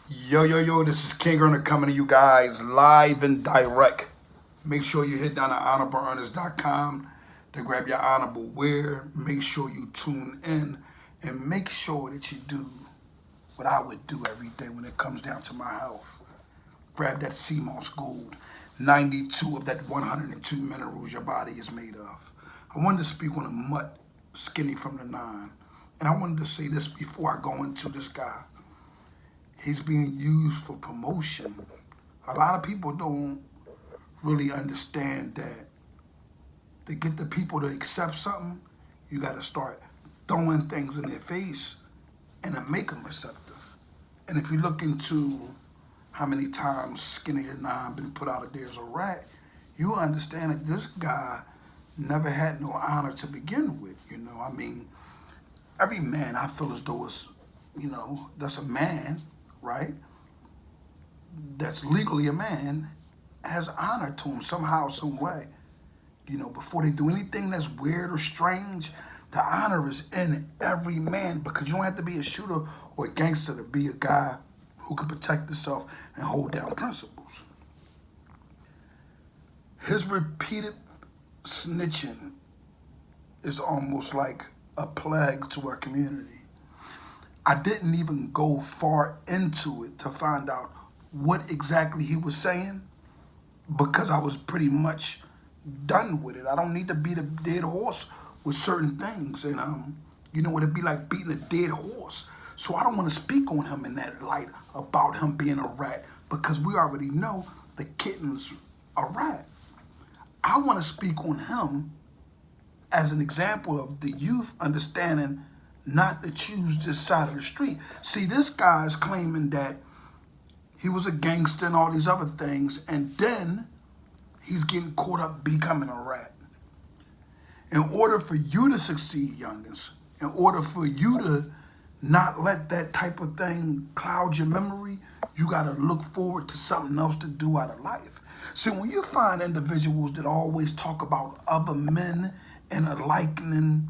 Yo, this is Kingearner coming to you guys live and direct. Make sure you hit down to honorableearners.com to grab your honorable wear. Make sure you tune in and make sure that you do what I would do every day when it comes down to my health. Grab that sea moss gold, 92 of that 102 minerals your body is made of. I wanted to speak on a mutt skinny from the nine. And I wanted to say this before I go into this guy. He's being used for promotion. A lot of people don't really understand that to get the people to accept something, you got to start throwing things in their face and to make them receptive. And if you look into how many times Skinny the Nine been put out there as a rat, you understand that this guy never had no honor to begin with. I mean, every man I feel as though is, that's a man, right? That's legally a man, has honor to him somehow, some way. Before they do anything that's weird or strange, the honor is in every man because you don't have to be a shooter or a gangster to be a guy who can protect himself and hold down principles. His repeated snitching is almost like a plague to our community. I didn't even go far into it to find out what exactly he was saying because I was pretty much done with it. I don't need to beat a dead horse with certain things. And, it'd be like beating a dead horse. So I don't want to speak on him in that light about him being a rat because we already know the Kitten's a rat. I want to speak on him as an example of the youth understanding not to choose this side of the street. See, this guy is claiming that he was a gangster and all these other things, and then he's getting caught up becoming a rat. In order for you to succeed, youngins, in order for you to not let that type of thing cloud your memory, you got to look forward to something else to do out of life. See, when you find individuals that always talk about other men and a likening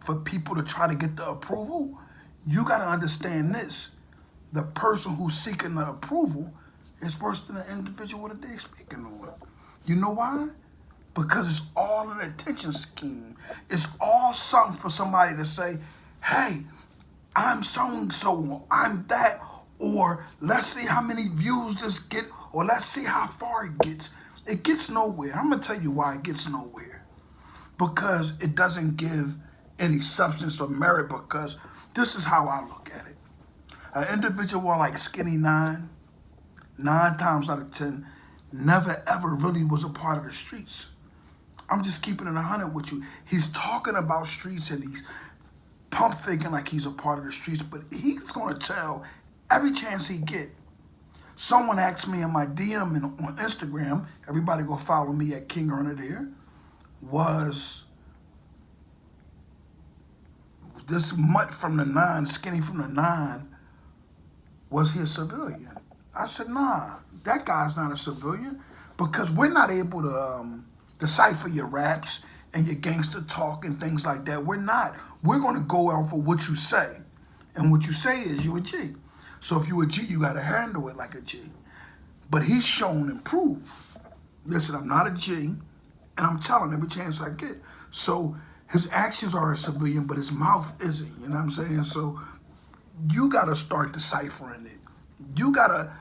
for people to try to get the approval, you got to understand this. The person who's seeking the approval is worse than the individual that they're speaking on. You know why? Because it's all an attention scheme. It's all something for somebody to say, hey, I'm so-and-so, I'm that, or let's see how many views this get, or let's see how far it gets. It gets nowhere. I'm going to tell you why it gets nowhere. Because it doesn't give any substance or merit, because this is how I look at it. An individual like Skinny 9 times out of 10, never ever really was a part of the streets. I'm just keeping it 100 with you. He's talking about streets and he's pump faking like he's a part of the streets, but he's going to tell every chance he get. Someone asked me in my DM and on Instagram, everybody go follow me at Kingearner there, was this mutt from the nine, Skinny from the nine, was he a civilian? I said, nah, that guy's not a civilian because we're not able to decipher your raps and your gangster talk and things like that. We're not. We're going to go out for what you say. And what you say is you a G. So if you a G, you got to handle it like a G. But he's shown and proved. Listen, I'm not a G, and I'm telling every chance I get. So his actions are a civilian, but his mouth isn't. You know what I'm saying? So you got to start deciphering it. You got to,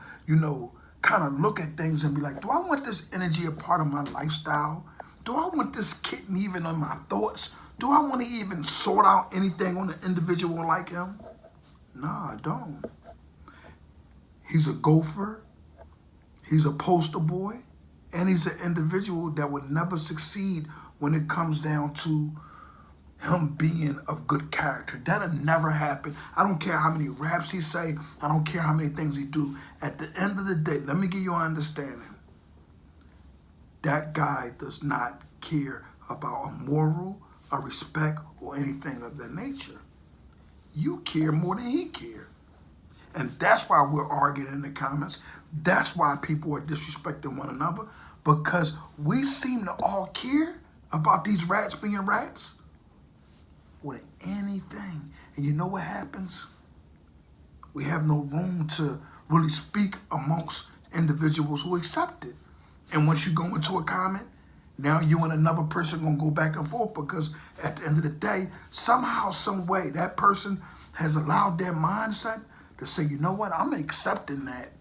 kind of look at things and be like, do I want this energy a part of my lifestyle? Do I want this kitten even on my thoughts? Do I want to even sort out anything on an individual like him? No, I don't. He's a gopher. He's a poster boy. And he's an individual that would never succeed when it comes down to him being of good character. That'll never happen. I don't care how many raps he say. I don't care how many things he do. At the end of the day, let me give you an understanding. That guy does not care about a moral, a respect, or anything of that nature. You care more than he cares. And that's why we're arguing in the comments. That's why people are disrespecting one another, because we seem to all care about these rats being rats more than anything. And you know what happens? We have no room to really speak amongst individuals who accept it. And once you go into a comment, now you and another person gonna go back and forth because at the end of the day, somehow, some way, that person has allowed their mindset to say, you know what, I'm accepting that.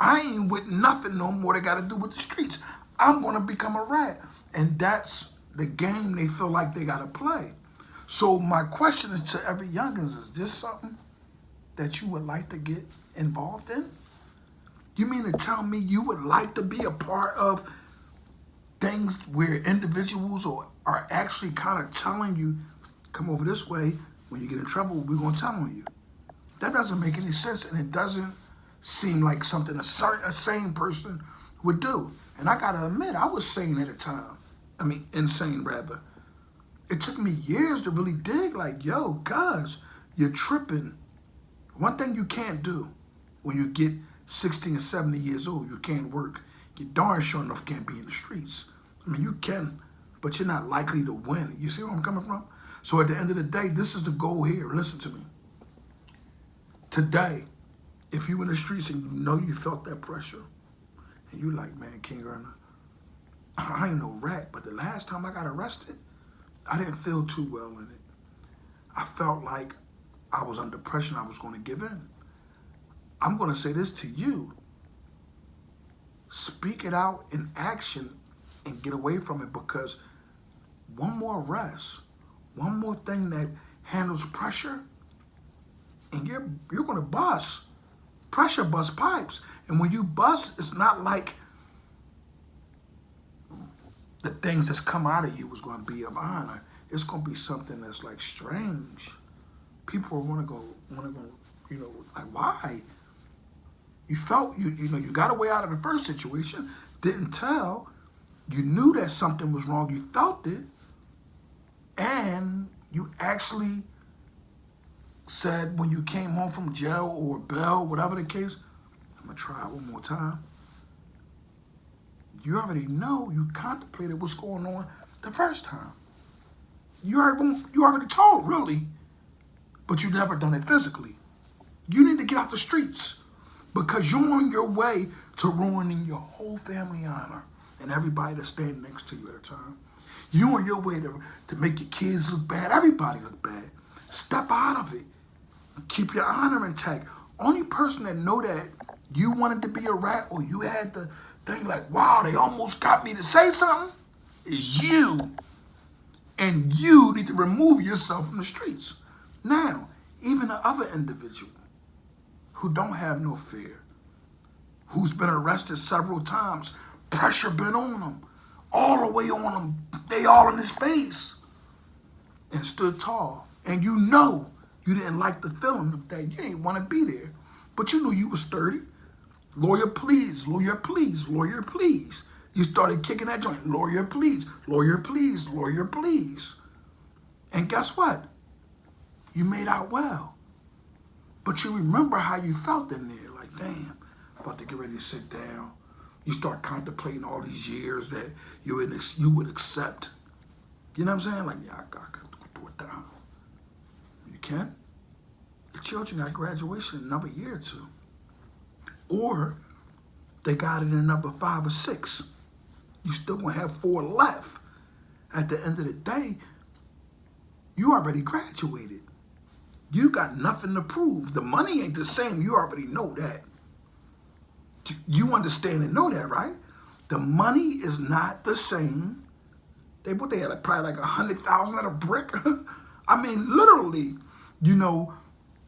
I ain't with nothing no more that got to do with the streets. I'm gonna become a rat, and that's the game they feel like they gotta play. So my question is to every youngins: is this something that you would like to get involved in? You mean to tell me you would like to be a part of things where individuals are actually kind of telling you, come over this way, when you get in trouble, we're going to tell on you? That doesn't make any sense, and it doesn't seem like something a sane person would do. And I got to admit, I was sane at the time. I mean, insane, rather. It took me years to really dig, like, yo, cuz, you're tripping. One thing you can't do when you get 60 and 70 years old, you can't work. You darn sure enough can't be in the streets. I mean, you can, but you're not likely to win. You see where I'm coming from? So at the end of the day, this is the goal here. Listen to me. Today, if you in the streets and you know you felt that pressure, and you like, man, Kingearner, I ain't no rat, but the last time I got arrested, I didn't feel too well in it. I felt like I was under pressure and I was going to give in. I'm going to say this to you. Speak it out in action and get away from it, because one more arrest, one more thing that handles pressure, and you're going to bust. Pressure busts pipes. And when you bust, it's not like the things that's come out of you was going to be of honor. It's going to be something that's like strange. People want to go, you know, like, why? You felt, you know, you got away out of the first situation, didn't tell, you knew that something was wrong, you felt it, and you actually said when you came home from jail or bail, whatever the case, I'm going to try it one more time. You already know, you contemplated what's going on the first time. You already told, really, but you never done it physically. You need to get out the streets, because you're on your way to ruining your whole family honor and everybody that's standing next to you at a time. You're on your way to make your kids look bad, everybody look bad. Step out of it. Keep your honor intact. Only person that know that you wanted to be a rat, or you had the thing like, wow, they almost got me to say something, is you. And you need to remove yourself from the streets. Now, even the other individual who don't have no fear, who's been arrested several times, pressure been on them, all the way on them, they all in his face, and stood tall. And you know you didn't like the feeling of that. You ain't want to be there. But you knew you was sturdy. Lawyer, please, lawyer, please, lawyer, please. You started kicking that joint. Lawyer, please, lawyer, please, lawyer, please. And guess what? You made out well. But you remember how you felt in there. Like, damn, about to get ready to sit down. You start contemplating all these years that you would accept. You know what I'm saying? Like, yeah, I got to do it down. You can. Your children got graduation in another year or two. Or they got it in another 5 or 6. You still gonna have 4 left. At the end of the day, you already graduated. You got nothing to prove. The money ain't the same. You already know that. You understand and know that, right? The money is not the same. They had probably like 100,000 at a brick. I mean, literally, you know,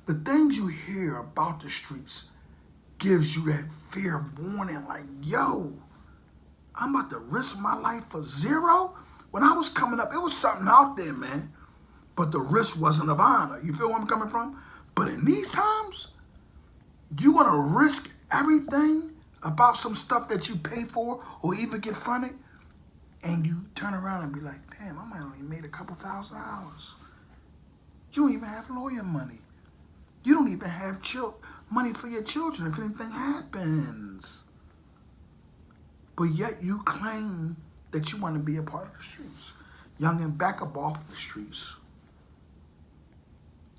the things you hear about the streets gives you that fear of warning, like, yo, I'm about to risk my life for zero? When I was coming up, it was something out there, man. But the risk wasn't of honor. You feel where I'm coming from? But in these times, you want to risk everything about some stuff that you pay for or even get funded, and you turn around and be like, damn, I might only made a couple $1,000. You don't even have lawyer money. You don't even have money for your children if anything happens. But yet you claim that you want to be a part of the streets. Youngin', back up off the streets.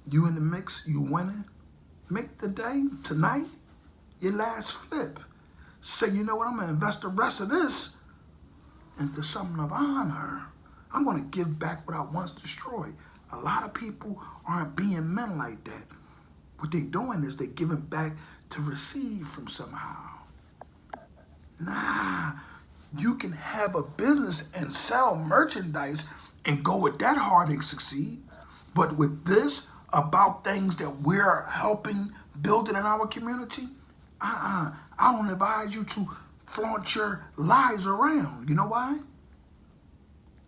You in the mix, you winning. Make the day, tonight, your last flip. Say, you know what, I'm going to invest the rest of this into something of honor. I'm going to give back what I once destroyed. A lot of people aren't being men like that. What they're doing is they're giving back to receive from somehow. Nah, you can have a business and sell merchandise and go with that hard and succeed. But with this, about things that we're helping building in our community, I don't advise you to flaunt your lies around. You know why?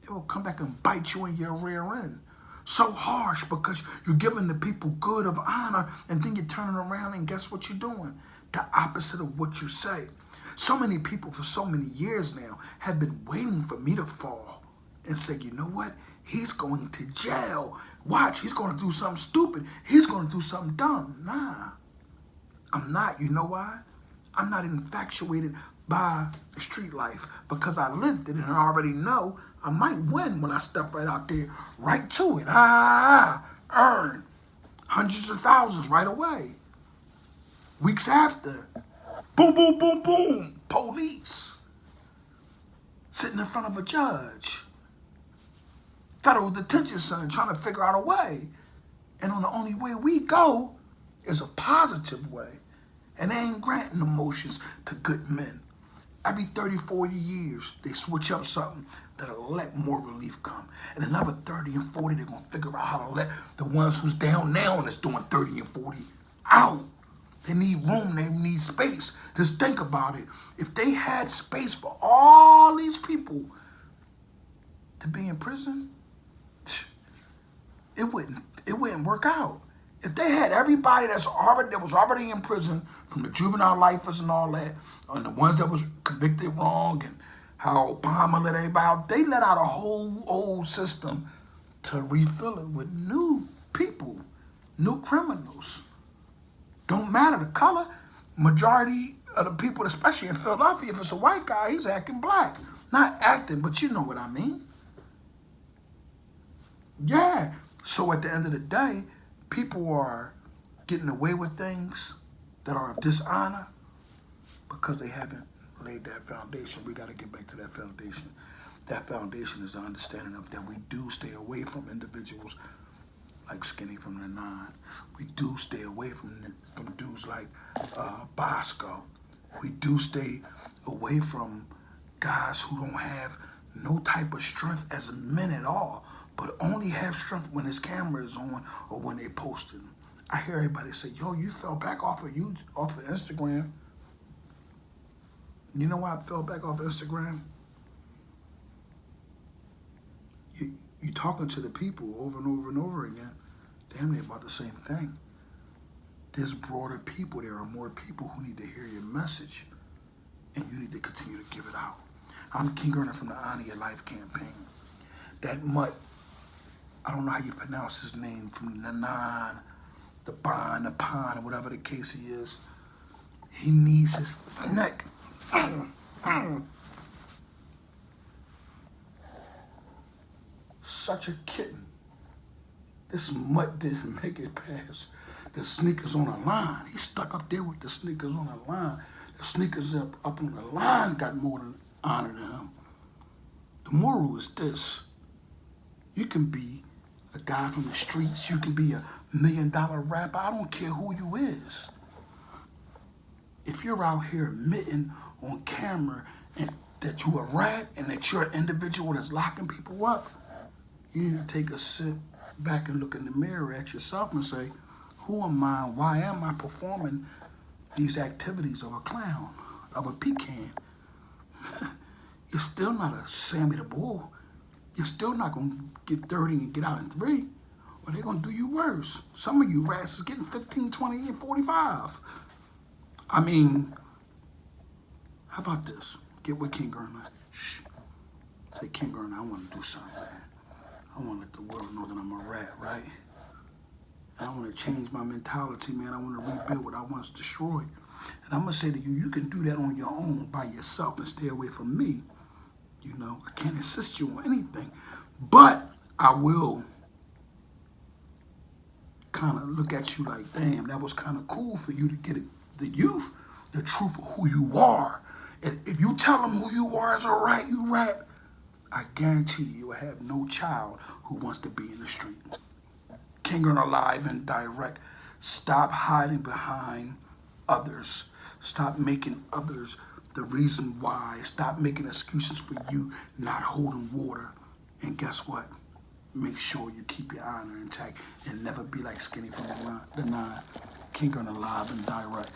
It will come back and bite you in your rear end. So harsh because you're giving the people good of honor and then you're turning around and guess what you're doing? The opposite of what you say. So many people for so many years now have been waiting for me to fall and say, you know what? He's going to jail. Watch, he's going to do something stupid. He's going to do something dumb. Nah, I'm not. You know why? I'm not infatuated by the street life because I lived it and I already know I might win when I step right out there, right to it. Earn hundreds of thousands right away. Weeks after, boom, boom, boom, boom, police. Sitting in front of a judge. Federal detention center trying to figure out a way. And on the only way we go is a positive way. And they ain't granting emotions to good men. Every 30, 40 years, they switch up something that'll let more relief come. And another 30 and 40, they're going to figure out how to let the ones who's down now and that's doing 30 and 40 out. They need room, they need space. Just think about it. If they had space for all these people to be in prison, it wouldn't work out. If they had everybody that was already in prison, from the juvenile lifers and all that, and the ones that was convicted wrong, and how Obama let everybody out, they let out a whole old system to refill it with new people, new criminals. Don't matter the color. Majority of the people, especially in Philadelphia, if it's a white guy, he's acting black. Not acting, but you know what I mean. Yeah. So at the end of the day, people are getting away with things that are of dishonor because they haven't laid that foundation. We got to get back to that foundation. That foundation is the understanding of that we do stay away from individuals like Skinny from the Nine. We do stay away from dudes like Bosco. We do stay away from guys who don't have no type of strength as men at all, but only have strength when his camera is on or when they posted. I hear everybody say, yo, you fell back off of Instagram. You know why I fell back off Instagram? You talking to the people over and over and over again, damn near about the same thing. There's broader people. There are more people who need to hear your message, and you need to continue to give it out. I'm Kingearner from the Honor Your Life campaign. That mutt, I don't know how you pronounce his name, from the Nine, the Bond, the Pond, or whatever the case he is. He needs his neck. Such a kitten. This mutt didn't make it past the sneakers on the line. He stuck up there with the sneakers on the line. The sneakers up on the line got more than honor to him. The moral is this. You can be a guy from the streets. You can be a $1 million rapper. I don't care who you is. If you're out here admitting on camera and that you a rat and that you're an individual that's locking people up, you need to take a sit back and look in the mirror at yourself and say, who am I? Why am I performing these activities of a clown, of a pecan? You're still not a Sammy the Bull. You're still not going to get 30 and get out in 3. Or they're going to do you worse. Some of you rats is getting 15, 20, and 45. I mean, how about this? Get with Kingearner. Shh. Say, Kingearner, I want to do something, man. I want to let the world know that I'm a rat, right? And I want to change my mentality, man. I want to rebuild what I once destroyed. And I'm going to say to you, you can do that on your own by yourself and stay away from me. You know, I can't assist you on anything. But I will kind of look at you like, damn, that was kind of cool for you to get the youth the truth of who you are. And if you tell them who you are as a rat, you rat, I guarantee you will have no child who wants to be in the street. Kingearner live and direct. Stop hiding behind others. Stop making others the reason why. Stop making excuses for you not holding water. And guess what? Make sure you keep your honor intact and never be like Skinny from the nine. Kingearner live and direct.